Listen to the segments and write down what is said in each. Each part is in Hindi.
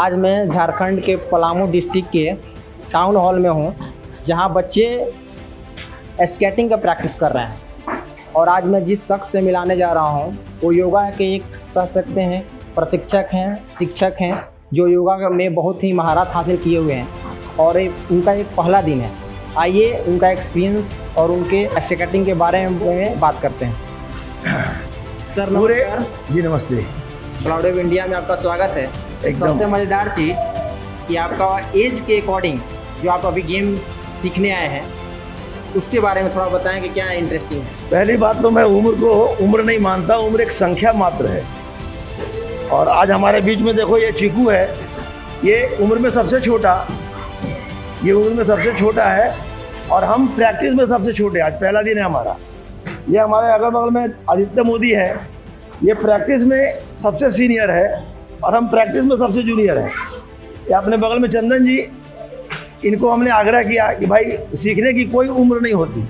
आज मैं झारखंड के पलामू डिस्ट्रिक्ट के टाउन हॉल में हूँ, जहाँ बच्चे स्केटिंग का प्रैक्टिस कर रहे हैं। और आज मैं जिस शख्स से मिलाने जा रहा हूँ वो योगा के एक कह सकते हैं प्रशिक्षक हैं, शिक्षक हैं, जो योगा में बहुत ही महारत हासिल किए हुए हैं और उनका एक पहला दिन है। आइए उनका एक्सपीरियंस और उनके स्केटिंग के बारे में बात करते हैं। सर नमस्कार। जी नमस्ते। क्लाउड ऑफ इंडिया में आपका स्वागत है। सबसे मज़ेदार चीज़ कि आपका एज के अकॉर्डिंग जो आप अभी गेम सीखने आए हैं उसके बारे में थोड़ा बताएं कि क्या इंटरेस्टिंग है। पहली बात तो मैं उम्र को उम्र नहीं मानता, उम्र एक संख्या मात्र है। और आज हमारे बीच में देखो ये चीकू है, ये उम्र में सबसे छोटा, ये उम्र में सबसे छोटा है और हम प्रैक्टिस में सबसे छोटे। आज पहला दिन है हमारा। ये हमारे अगल बगल में आदित्य मोदी है, ये प्रैक्टिस में सबसे सीनियर है और हम प्रैक्टिस में सबसे जूनियर हैं। ये अपने बगल में चंदन जी, इनको हमने आग्रह किया कि भाई सीखने की कोई उम्र नहीं होती।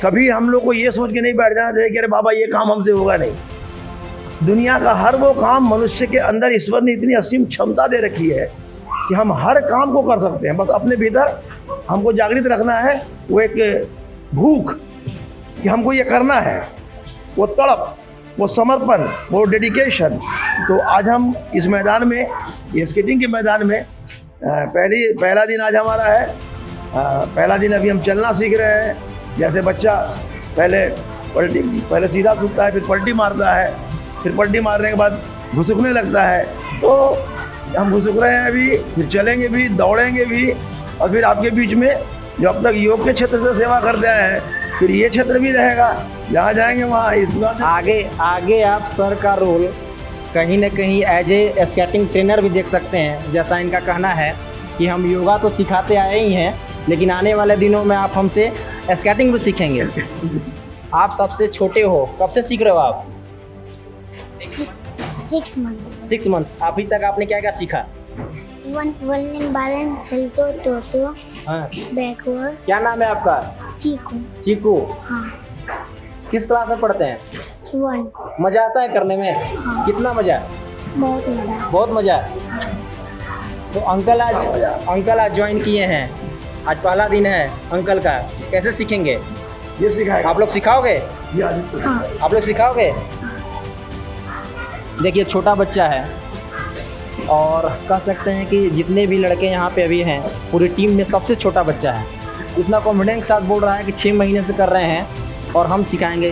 कभी हम लोग को ये सोच के नहीं बैठ जाना चाहिए कि अरे बाबा ये काम हमसे होगा नहीं। दुनिया का हर वो काम मनुष्य के अंदर ईश्वर ने इतनी असीम क्षमता दे रखी है कि हम हर काम को कर सकते हैं। बस अपने भीतर हमको जागृत रखना है, वो एक भूख कि हमको ये करना है, वो तड़प, वो समर्पण, वो डेडिकेशन। तो आज हम इस मैदान में, ये स्केटिंग के मैदान में पहला दिन आज हमारा है। पहला दिन अभी हम चलना सीख रहे हैं। जैसे बच्चा पहले सीधा सूखता है, फिर पलटी मारता है, फिर पलटी मारने के बाद घुसकने लगता है। तो हम घुसक रहे हैं अभी, फिर चलेंगे भी, दौड़ेंगे भी। और फिर आपके बीच में जो अब तक योग के क्षेत्र से सेवा करते हैं, फिर ये क्षेत्र भी रहेगा। जहाँ जाएंगे वहाँ इस आगे आप सर का रोल कहीं ना कहीं एज ए स्केटिंग ट्रेनर भी देख सकते हैं। जैसा इनका कहना है कि हम योगा तो सिखाते आए ही हैं, लेकिन आने वाले दिनों में आप हमसे स्केटिंग भी सीखेंगे। आप सबसे छोटे हो, कब से सीख रहे हो आप? 6 months. 6 मंथ। अभी तक आपने क्या क्या सीखा? One balance, salto, toto, हाँ। backward. क्या नाम है आपका? चीकू. चीकू। हाँ. किस क्लास में पढ़ते हैं? 1. मज़ा आता है करने में? हाँ. कितना मज़ा? बहुत मजा. बहुत मज़ा। तो अंकल आज ज्वाइन किए हैं, आज पहला दिन है अंकल का। कैसे सीखेंगे? ये सिखाएगा। आप लोग सिखाओगे? हाँ. आप लोग सिखाओगे? देखिए छोटा बच्चा है और कह सकते हैं कि जितने भी लड़के यहाँ पे अभी हैं पूरी टीम में सबसे छोटा बच्चा है। इतना कॉन्फिडेंस के साथ बोल रहा है कि 6 महीने से कर रहे हैं और हम सिखाएंगे।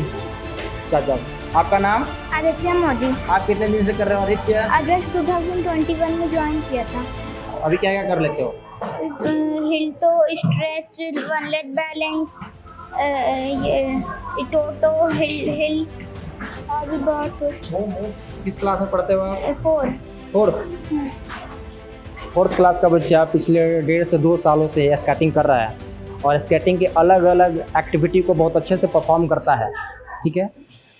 चाचा, आपका नाम? आदित्य मोदी. आप कितने दिन से कर रहे हो आदित्य? अगस्त 2021 में ज्वाइन किया था. अभी क्या क्या कर लेते हो? हिल तो, स्ट्रेच, वन लेग बैलेंस, टोटो, हिल और भी बहुत कुछ. किस क्लास में पढ़ते हो आप? 4. फोर्थ क्लास का बच्चा पिछले 1.5 से 2 सालों से स्केटिंग कर रहा है और स्केटिंग के अलग अलग एक्टिविटी को बहुत अच्छे से परफॉर्म करता है। ठीक है,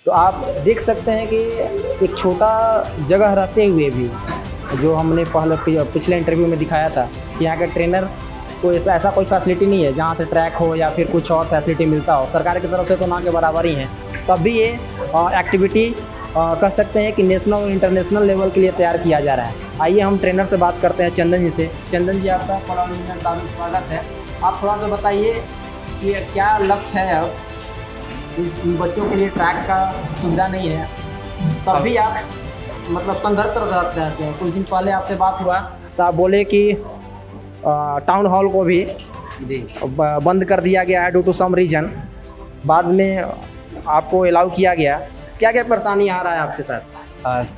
तो आप देख सकते हैं कि एक छोटा जगह रहते हुए भी, जो हमने पिछले इंटरव्यू में दिखाया था कि यहाँ के ट्रेनर को ऐसा कोई फैसिलिटी नहीं है जहाँ से ट्रैक हो या फिर कुछ और फैसिलिटी मिलता हो। सरकार की तरफ से तो ना के बराबर ही हैं। तब भी ये एक्टिविटी कह सकते हैं कि नेशनल और इंटरनेशनल लेवल के लिए तैयार किया जा रहा है। आइए हम ट्रेनर से बात करते हैं, चंदन जी से। चंदन जी, आपका स्वागत है। आप थोड़ा सा बताइए कि क्या लक्ष्य है अब? इन बच्चों के लिए ट्रैक का सुविधा नहीं है, तब भी आप मतलब संघर्ष करते रहते हैं। कुछ दिन पहले आपसे बात हुआ तो आप बोले कि टाउन हॉल को भी बंद कर दिया गया है ड्यू टू सम रीजन, बाद में आपको अलाउ किया गया। क्या क्या परेशानी आ रहा है आपके साथ?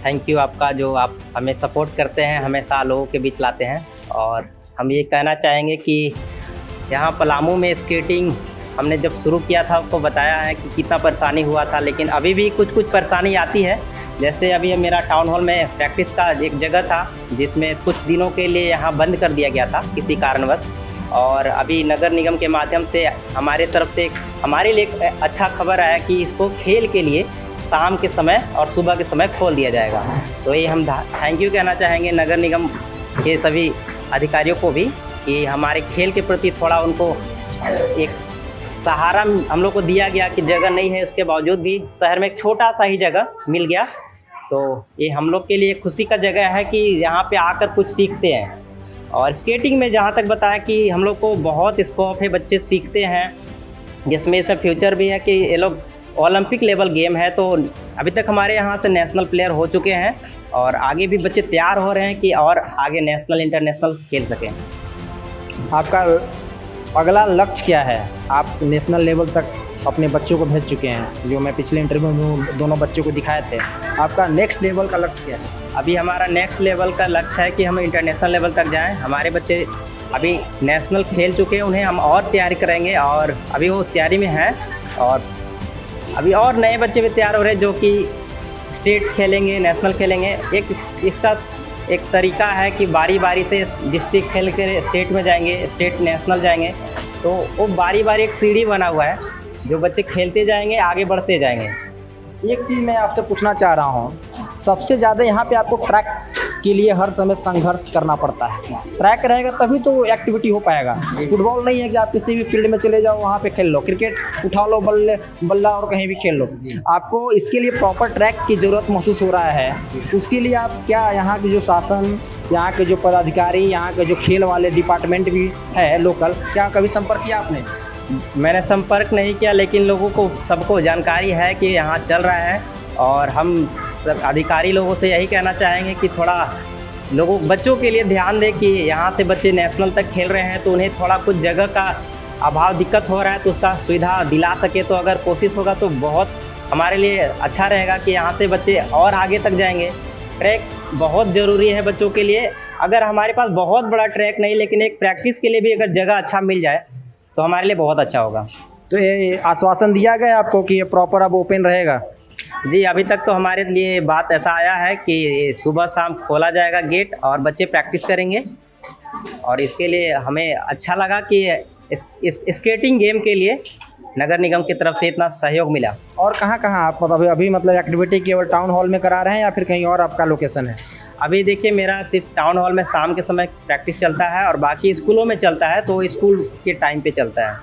थैंक यू आपका, जो आप हमें सपोर्ट करते हैं, हमेशा लोगों के बीच लाते हैं। और हम ये कहना चाहेंगे कि यहाँ पलामू में स्केटिंग हमने जब शुरू किया था आपको बताया है कि कितना परेशानी हुआ था, लेकिन अभी भी कुछ परेशानी आती है। जैसे अभी मेरा टाउन हॉल में प्रैक्टिस का एक जगह था जिसमें कुछ दिनों के लिए यहाँ बंद कर दिया गया था किसी कारणवश, और अभी नगर निगम के माध्यम से हमारे तरफ से हमारे लिए एक अच्छा खबर आया कि इसको खेल के लिए शाम के समय और सुबह के समय खोल दिया जाएगा। तो ये हम थैंक यू कहना चाहेंगे नगर निगम के सभी अधिकारियों को भी कि हमारे खेल के प्रति थोड़ा उनको एक सहारा हम लोग को दिया गया कि जगह नहीं है, उसके बावजूद भी शहर में एक छोटा सा ही जगह मिल गया। तो ये हम लोग के लिए खुशी का जगह है कि यहाँ पे आकर कुछ सीखते हैं। और स्केटिंग में जहाँ तक बताया कि हम लोग को बहुत स्कोप है, बच्चे सीखते हैं, जिसमें इसमें फ्यूचर भी है कि ये लोग ओलंपिक लेवल गेम है। तो अभी तक हमारे यहाँ से नेशनल प्लेयर हो चुके हैं और आगे भी बच्चे तैयार हो रहे हैं कि और आगे नेशनल इंटरनेशनल खेल सकें। आपका अगला लक्ष्य क्या है? आप नेशनल लेवल तक अपने बच्चों को भेज चुके हैं, जो मैं पिछले इंटरव्यू में दोनों बच्चों को दिखाए थे। आपका नेक्स्ट लेवल का लक्ष्य क्या है? अभी हमारा नेक्स्ट लेवल का लक्ष्य है कि हम इंटरनेशनल लेवल तक जाएं। हमारे बच्चे अभी नेशनल खेल चुके हैं, उन्हें हम और तैयारी कराएंगे और अभी वो तैयारी में हैं। और अभी और नए बच्चे भी तैयार हो रहे हैं जो कि स्टेट खेलेंगे, नेशनल खेलेंगे। इसका एक तरीका है कि बारी बारी से डिस्ट्रिक्ट खेल के स्टेट में जाएंगे, स्टेट नेशनल जाएंगे। तो वो बारी बारी एक सीढ़ी बना हुआ है, जो बच्चे खेलते जाएंगे, आगे बढ़ते जाएंगे। एक चीज़ मैं आपसे पूछना चाह रहा हूँ, सबसे ज़्यादा यहाँ पे आपको ट्रैक के लिए हर समय संघर्ष करना पड़ता है। ट्रैक रहेगा तभी तो एक्टिविटी हो पाएगा। फुटबॉल नहीं है कि आप किसी भी फील्ड में चले जाओ, वहाँ पे खेल लो, क्रिकेट उठा लो, बल्ला और कहीं भी खेल लो। आपको इसके लिए प्रॉपर ट्रैक की ज़रूरत महसूस हो रहा है। उसके लिए आप क्या यहाँ के जो शासन, यहाँ के जो पदाधिकारी, यहाँ के जो खेल वाले डिपार्टमेंट भी है लोकल, क्या कभी संपर्क किया आपने? मैंने संपर्क नहीं किया, लेकिन लोगों को सबको जानकारी है कि यहाँ चल रहा है। और हम सब अधिकारी लोगों से यही कहना चाहेंगे कि थोड़ा लोगों बच्चों के लिए ध्यान दें कि यहाँ से बच्चे नेशनल तक खेल रहे हैं तो उन्हें थोड़ा कुछ जगह का अभाव, दिक्कत हो रहा है, तो उसका सुविधा दिला सके। तो अगर कोशिश होगा तो बहुत हमारे लिए अच्छा रहेगा कि यहाँ से बच्चे और आगे तक जाएंगे। ट्रैक बहुत ज़रूरी है बच्चों के लिए। अगर हमारे पास बहुत बड़ा ट्रैक नहीं, लेकिन एक प्रैक्टिस के लिए भी अगर जगह अच्छा मिल जाए तो हमारे लिए बहुत अच्छा होगा। तो ये आश्वासन दिया गया आपको कि ये प्रॉपर अब ओपन रहेगा? जी, अभी तक तो हमारे लिए बात ऐसा आया है कि सुबह शाम खोला जाएगा गेट और बच्चे प्रैक्टिस करेंगे। और इसके लिए हमें अच्छा लगा कि इस स्केटिंग गेम के लिए नगर निगम की तरफ से इतना सहयोग मिला। और कहाँ आप अभी मतलब एक्टिविटी केवल टाउन हॉल में करा रहे हैं या फिर कहीं और आपका लोकेशन है? अभी देखिए, मेरा सिर्फ टाउन हॉल में शाम के समय प्रैक्टिस चलता है और बाकी स्कूलों में चलता है, तो स्कूल के टाइम पे चलता है।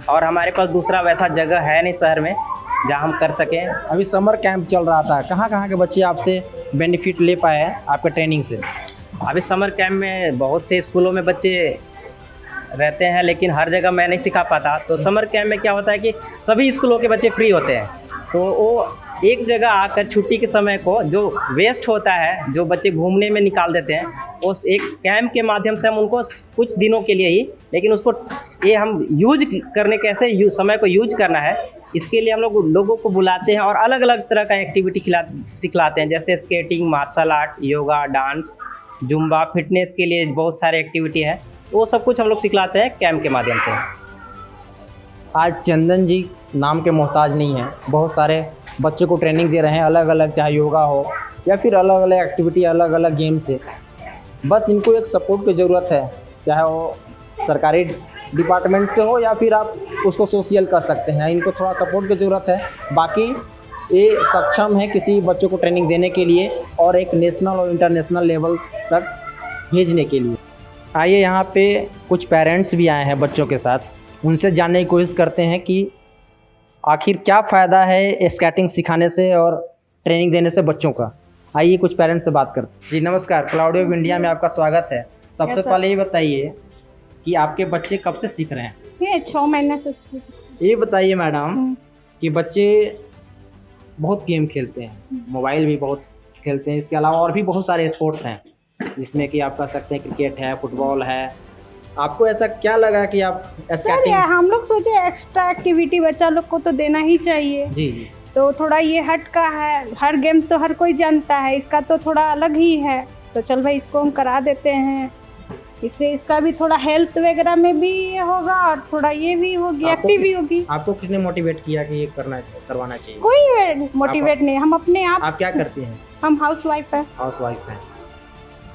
और हमारे पास दूसरा वैसा जगह है नहीं शहर में जहाँ हम कर सकें। अभी समर कैंप चल रहा था, कहाँ के बच्चे आपसे बेनिफिट ले पाए हैं आपके ट्रेनिंग से? अभी समर कैंप में बहुत से स्कूलों में बच्चे रहते हैं, लेकिन हर जगह मैं नहीं सिखा पाता। तो समर कैंप में क्या होता है कि सभी स्कूलों के बच्चे फ्री होते हैं, तो वो एक जगह आकर छुट्टी के समय को जो वेस्ट होता है, जो बच्चे घूमने में निकाल देते हैं, उस एक कैंप के माध्यम से हम उनको कुछ दिनों के लिए ही, लेकिन उसको ये हम यूज करने कैसे समय को यूज करना है, इसके लिए हम लोगों को बुलाते हैं और अलग अलग तरह का एक्टिविटी सिखलाते हैं, जैसे skating, martial art, yoga, dance, Zumba, fitness के लिए बहुत सारे एक्टिविटी है। वो सब कुछ हम लोग सिखलाते हैं कैंप के माध्यम से। आज चंदन जी नाम के मोहताज नहीं हैं, बहुत सारे बच्चों को ट्रेनिंग दे रहे हैं, अलग अलग, चाहे योगा हो या फिर अलग अलग एक्टिविटी, अलग अलग गेम से। बस इनको एक सपोर्ट की ज़रूरत है, चाहे वो सरकारी डिपार्टमेंट से हो या फिर आप उसको सोशल कर सकते हैं। इनको थोड़ा सपोर्ट की ज़रूरत है। बाकी ये सक्षम है किसी बच्चों को ट्रेनिंग देने के लिए और एक नेशनल और इंटरनेशनल लेवल तक भेजने के लिए। आइए, यहाँ पे कुछ पेरेंट्स भी आए हैं बच्चों के साथ, उनसे जानने की कोशिश करते हैं कि आखिर क्या फ़ायदा है स्केटिंग सिखाने से और ट्रेनिंग देने से बच्चों का। आइए कुछ पेरेंट्स से बात करते हैं। जी नमस्कार, क्लाउड वेव इंडिया में आपका स्वागत है। सबसे पहले ये बताइए कि आपके बच्चे कब से सीख रहे हैं? ये 6 महीने से। ये बताइए मैडम कि बच्चे बहुत गेम खेलते हैं, मोबाइल भी बहुत खेलते हैं, इसके अलावा और भी बहुत सारे स्पोर्ट्स हैं जिसमें कि आप कह सकते हैं क्रिकेट है, फुटबॉल है। आपको ऐसा क्या लगा कि आप स्केटिंग? हम लोग सोचे एक्स्ट्रा एक्टिविटी बच्चा लोग को तो देना ही चाहिए। जी। तो थोड़ा ये हट का है, हर गेम्स तो हर कोई जानता है, इसका तो थोड़ा अलग ही है, तो चल भाई इसको हम करा देते हैं। इससे इसका भी थोड़ा हेल्थ वगैरह में भी ये होगा और थोड़ा ये भी होगी, एक्टिव भी होगी। आपको किसने मोटिवेट किया कि ये करवाना चाहिए? कोई मोटिवेट नहीं, हम अपने आप क्या करते हैं? हम हाउसवाइफ है। हाउसवाइफ हैं।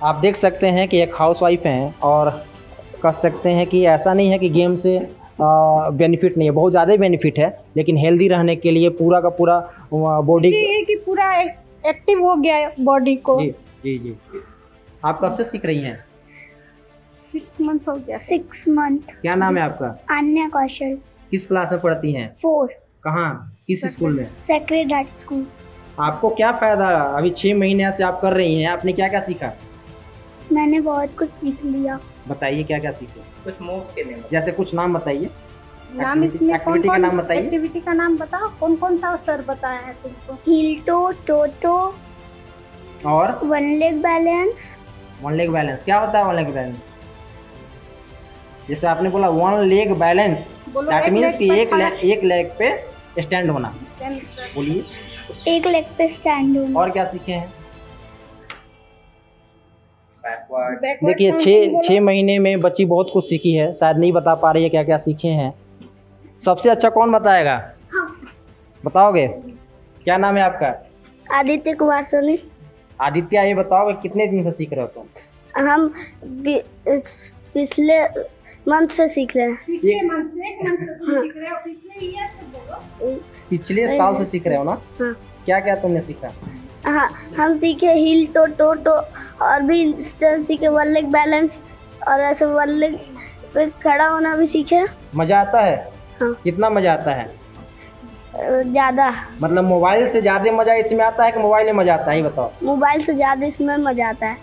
आप देख सकते हैं कि एक हाउसवाइफ हैं और कह सकते हैं कि ऐसा नहीं है कि गेम से बेनिफिट नहीं है, बहुत ज़्यादा बेनिफिट है, लेकिन हेल्दी रहने के लिए पूरा का पूरा बॉडी ये कि पूरा एक्टिव हो गया बॉडी को। जी जी जी। आप कब से सीख रही हैं? 6 मंथ हो गया। 6 मंथ। क्या नाम है आपका? अन्या कौशल। किस क्लास में पढ़ती हैं? 4। कहाँ, किस स्कूल में? Sacred heart school. आपको क्या फ़ायदा, अभी 6 महीने से आप कर रही हैं, आपने क्या क्या सीखा? मैंने बहुत कुछ सीख लिया। बताइए क्या क्या सीखे? कुछ मूव्स के नेम जैसे कुछ नाम बताइए। नाम इसमें कौन एक्टिविटी का कौन नाम बताइए। एक्टिविटी का नाम बताओ, कौन कौन सा सर बताया है तुमको? हील टो, टोटो, और one leg balance. One leg balance क्या होता है? वन लेग बैलेंस जैसे आपने बोला वन लेग बैलेंस, बोलो, दैट एक मीन्स कि लेग पर एक लेग पे स्टैंड होना। stand बोलिए एक लेग पे स्टैंड होना। और क्या सीखे हैं? बैकवर्ड। backward देखिए counting बोलो। 6 महीने में बच्ची बहुत कुछ सीखी है, शायद नहीं बता पा रही है क्या क्या सीखे हैं। सबसे अच्छा कौन बताएगा? बताओगे? क्या नाम है आपका? आदित्य कुमार सोनी। आदित्य, ये बताओ कि कितने दिन से सीख रहे हो तुम? हम पिछले मंथ से सीख रहे हैं। पिछले मंथ से, एक मंथ से तुम सीख रहे हो, पिछले ईयर से बोलो। पिछले साल से सीख रहे हो ना? हाँ। क्या क्या तुमने सीखा? हाँ, हम सीखे हील टो, टोटो और भी सीखे वन लेग बैलेंस और ऐसे वन लेग पे खड़ा होना भी सीखे। मजा आता है? हाँ। कितना मजा आता है? ज़्यादा। मतलब मोबाइल से ज़्यादा मजा इसमें आता है कि मोबाइल में मजा आता है? ये बताओ। मोबाइल से ज़्यादा इसमें मज़ा आता है।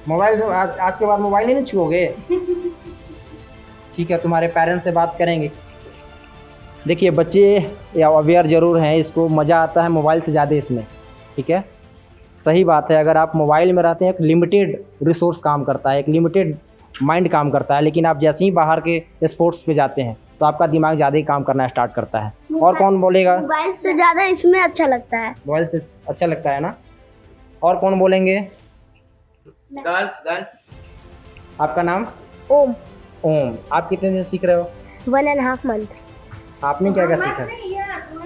मोबाइल से आज के बाद मोबाइल ही नहीं छुओगे? ठीक है, तुम्हारे पेरेंट्स से बात करेंगे। देखिए बच्चे या अवेयर ज़रूर हैं, इसको मज़ा आता है मोबाइल से ज़्यादा इसमें। ठीक है, सही बात है। अगर आप मोबाइल में रहते हैं, एक लिमिटेड रिसोर्स काम करता है, एक लिमिटेड माइंड काम करता है, लेकिन आप जैसे ही बाहर के स्पोर्ट्स पे जाते हैं तो आपका दिमाग ज़्यादा ही काम करना स्टार्ट करता है। और कौन बोलेगा? मोबाइल से ज़्यादा इसमें अच्छा लगता है। मोबाइल से अच्छा लगता है ना? और कौन बोलेंगे? गर्ल्स। आपका नाम? ओम। ओम। आप कितने दिन सीख रहे हो? 1.5 मंथ। आपने क्या क्या सीखा?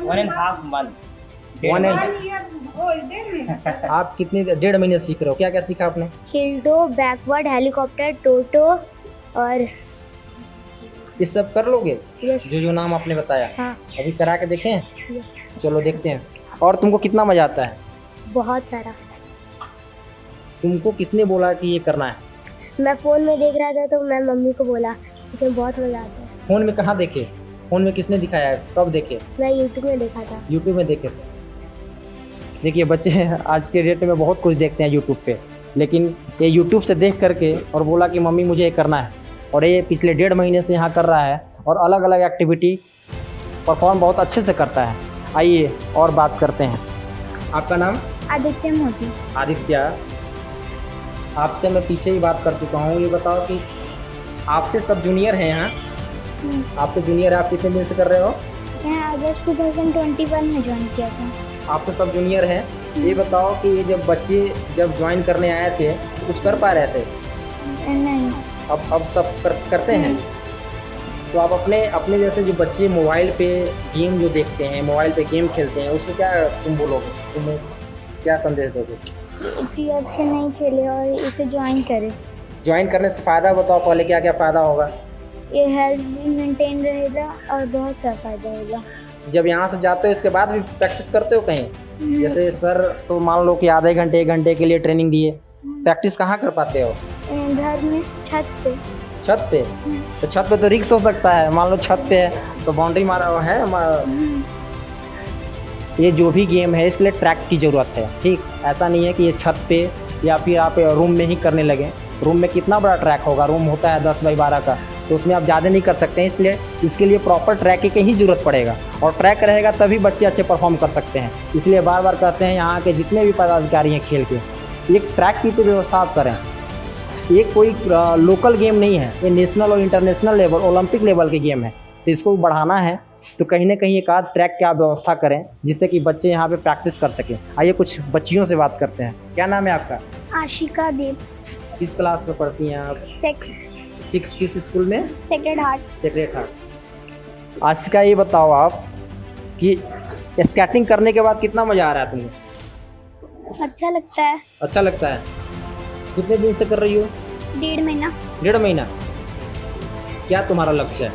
1.5 मंथ। 1.5 आप कितने 1.5 महीने सीख रहे हो? क्या क्या सीखा आपने? हिल्डो, बैकवर्ड, हेलीकॉप्टर, टोटो और ये सब कर लोगे यस। जो नाम आपने बताया? हाँ। अभी करा के देखें? चलो देखते हैं। और तुमको कितना मजा आता है? बहुत सारा। तुमको किसने बोला कि ये करना है? मैं फ़ोन में देख रहा था तो मैं मम्मी को बोला, इसमें बहुत मज़ा आता है। फ़ोन में कहाँ देखे? फ़ोन में किसने दिखाया? कब देखे? मैं यूट्यूब में देखा था। यूट्यूब में देखे थे। देखिए बच्चे आज के डेट में बहुत कुछ देखते हैं यूट्यूब पे, लेकिन ये यूट्यूब से देख करके और बोला कि मम्मी मुझे ये करना है, और ये पिछले 1.5 महीने से यहाँ कर रहा है और अलग अलग एक्टिविटी परफॉर्म बहुत अच्छे से करता है। आइए और बात करते हैं। आपका नाम? आदित्य मोदी। आदित्य, आपसे मैं पीछे ही बात कर चुका हूँ। ये बताओ कि आपसे सब जूनियर हैं यहाँ? आपसे जूनियर है। आप कितने दिन से कर रहे हो? मैं अगस्त 2021 में ज्वाइन किया था। आपसे सब जूनियर हैं। ये बताओ कि ये जब बच्चे ज्वाइन करने आए थे कुछ कर पा रहे थे? नहीं। अब सब करते हैं। तो आप अपने जैसे जो बच्चे मोबाइल पे गेम जो देखते हैं, मोबाइल पे गेम खेलते हैं, उसको क्या तुम बोलोगे? तुम्हें क्या संदेश दोगे? कि अब से नहीं खेले और इसे ज्वाइन करें। ज्वाइन करने से फ़ायदा बताओ पहले, क्या क्या फ़ायदा होगा? ये हेल्थ भी मेंटेन रहेगा और बहुत सा फायदा होगा। जब यहाँ से जाते हो इसके बाद भी प्रैक्टिस करते हो कहीं? जैसे सर तो मान लो कि आधे घंटे 1 घंटे के लिए ट्रेनिंग दिए, प्रैक्टिस कहाँ कर पाते हो? घर में, छत पे। छत पे? तो छत पे तो रिस्क हो सकता है। मान लो छत पे है तो बाउंड्री मारा हुआ है। ये जो भी गेम है इसके लिए ट्रैक की ज़रूरत है। ठीक, ऐसा नहीं है कि ये छत पे या फिर आप रूम में ही करने लगे। रूम में कितना बड़ा ट्रैक होगा? रूम होता है 10 बाई 12 का, तो उसमें आप ज़्यादा नहीं कर सकते हैं। इसलिए इसके लिए प्रॉपर ट्रैक की ही ज़रूरत पड़ेगा, और ट्रैक रहेगा तभी बच्चे अच्छे परफॉर्म कर सकते हैं। इसलिए बार बार कहते हैं यहाँ के जितने भी पदाधिकारी हैं खेल के, एक ट्रैक की तो व्यवस्था आप करें। ये कोई लोकल गेम नहीं है, ये नेशनल और इंटरनेशनल लेवल, ओलंपिक लेवल के गेम है। तो इसको बढ़ाना है तो कहीं ना कहीं एक आध ट्रैक की आप व्यवस्था करें, जिससे कि बच्चे यहाँ पे प्रैक्टिस कर सकें। आइए कुछ बच्चियों से बात करते हैं। क्या नाम है आपका? आशिका देव। किस क्लास में पढ़ती हैं आप? 6 किस स्कूल में? Sacred heart. Sacred heart. Ashika, ये बताओ आप कि स्केटिंग करने के बाद कितना मज़ा आ रहा है तुम्हें? अच्छा लगता है। अच्छा लगता है। कितने दिन से कर रही हो? 1.5 महीना। 1.5 महीना। क्या तुम्हारा लक्ष्य है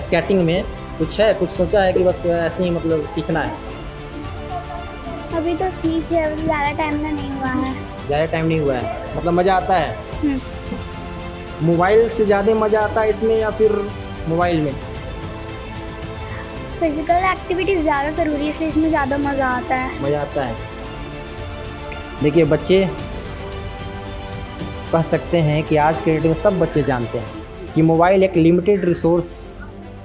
स्केटिंग में? कुछ है, कुछ सोचा है कि बस ऐसे ही मतलब सीखना है? अभी तो सीख है, ज़्यादा टाइम ना नहीं हुआ है। ज़्यादा टाइम नहीं हुआ है, मतलब मज़ा आता है? मोबाइल से ज़्यादा मज़ा आता है इसमें या फिर मोबाइल में? फिजिकल एक्टिविटीज़ ज़्यादा ज़रूरी है, इसलिए इसमें ज़्यादा मज़ा आता है। मज़ा आता है। देखिए बच्चे कह सकते हैं कि आज के डेट में सब बच्चे जानते हैं कि मोबाइल एक लिमिटेड रिसोर्स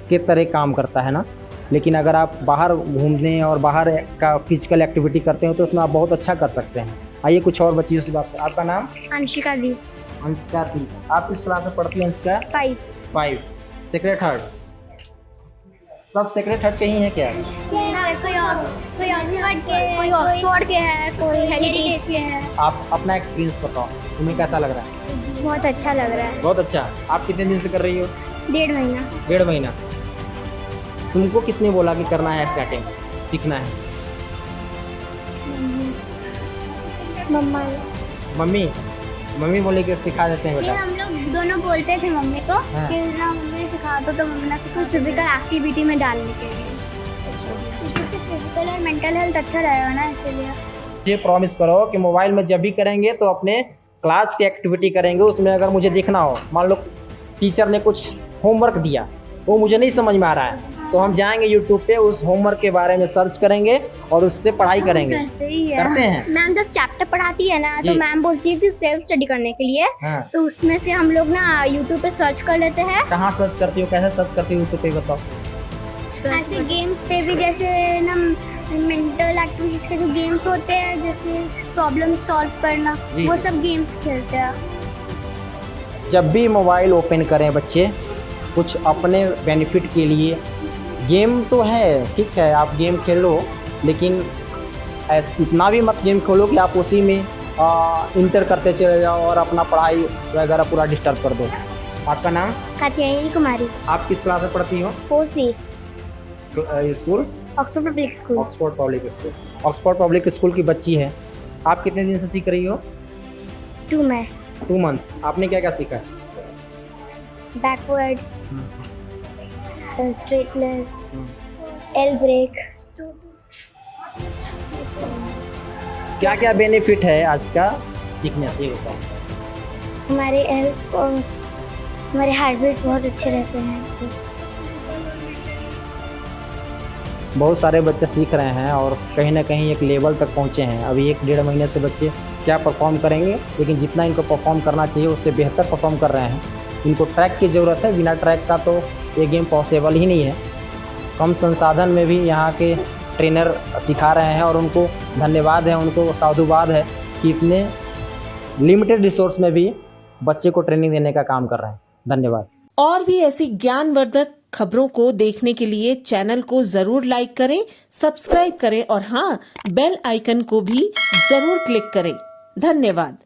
के तरह काम करता है ना, लेकिन अगर आप बाहर घूमने और बाहर का फिजिकल एक्टिविटी करते हो तो उसमें आप बहुत अच्छा कर सकते हैं। आइए कुछ और बच्चियों से बात करें। आपका नाम? अंशिका दी। अंशिका दी। आप किस क्लास में पढ़ती हैं अंशिका? 5 Sacred Heart. सब सेक्रेट हार्ट के ही हैं क्या? कोई ऑक्सफोर्ड के है, कोई हेरिटेज के है। आप अपना एक्सपीरियंस बताओ, तुम्हें कैसा लग रहा है? बहुत अच्छा लग रहा है। बहुत अच्छा। आप कितने दिन से कर रही हो? 1.5 महीना। 1.5 महीना। तुमको किसने बोला कि करना है स्केटिंग, सीखना है? मम्मा। मम्मी बोले कि सिखा देते हैं बेटा। हम लोग दोनों बोलते थे मम्मी को कि ना मम्मी सिखा दो, तो मम्मी ने सिखा फिजिकल एक्टिविटी में डालने के लिए, क्योंकि फिजिकल और मेंटल हेल्थ अच्छा रहेगा ना, इसलिए। ये प्रॉमिस करो कि मोबाइल में जब भी करेंगे तो अपने क्लास की एक्टिविटी करेंगे, उसमें अगर मुझे देखना हो, मान लो टीचर ने कुछ होमवर्क दिया वो मुझे नहीं समझ में आ रहा है, तो हम जाएंगे यूट्यूब पे, उस होमवर्क के बारे में सर्च करेंगे और उससे पढ़ाई करेंगे। करते हैं। मैम जब चैप्टर पढ़ाती है ना, तो मैम बोलती है कि सेल्फ स्टडी करने के लिए, हाँ। तो उसमें से हम लोग ना यूट्यूब पे सर्च कर लेते हैं। कहाँ सर्च करती हो, कैसे सर्च करती हो यूट्यूब पे बताओ? ऐसे गेम्स पे भी, जैसे ना मेंटल एक्टिविटीज के जो गेम्स होते हैं, जैसे प्रॉब्लम सॉल्व करना, वो सब गेम्स खेलते हैं। जब भी मोबाइल ओपन करें बच्चे, कुछ अपने बेनिफिट के लिए, गेम तो है ठीक है, आप गेम खेलो, लेकिन इतना भी मत गेम खेलो कि आप उसी में इंटर करते चले जाओ और अपना पढ़ाई वगैरह पूरा डिस्टर्ब कर दो। आपका नाम? कात्यायनी कुमारी। आप किस क्लास में पढ़ती हो? 4C school? Oxford public school. Oxford public school. Oxford public school की बच्ची है। आप कितने दिन से सीख रही हो? 2 में 2 मंथ्स। आपने क्या क्या सीखा? Backward, straight leg, L break. क्या क्या बेनिफिट है आज का सीखने से, ये बताओ? हमारे हेल्थ और हमारे हार्ट बीट बहुत अच्छे रहते हैं इससे। बहुत सारे बच्चे सीख रहे हैं और कहीं ना कहीं एक लेवल तक पहुंचे हैं। अभी 1-1.5 महीने से बच्चे क्या परफॉर्म करेंगे, लेकिन जितना इनको परफॉर्म करना चाहिए उससे बेहतर परफॉर्म कर रहे हैं। इनको ट्रैक की ज़रूरत है, बिना ट्रैक का तो ये गेम पॉसिबल ही नहीं है। कम संसाधन में भी यहाँ के ट्रेनर सिखा रहे हैं और उनको धन्यवाद है, उनको साधुवाद है कि इतने लिमिटेड रिसोर्स में भी बच्चे को ट्रेनिंग देने का काम कर रहे हैं। धन्यवाद। और भी ऐसी ज्ञानवर्धक खबरों को देखने के लिए चैनल को जरूर लाइक करें, सब्सक्राइब करें और हाँ, बेल आइकन को भी जरूर क्लिक करें। धन्यवाद।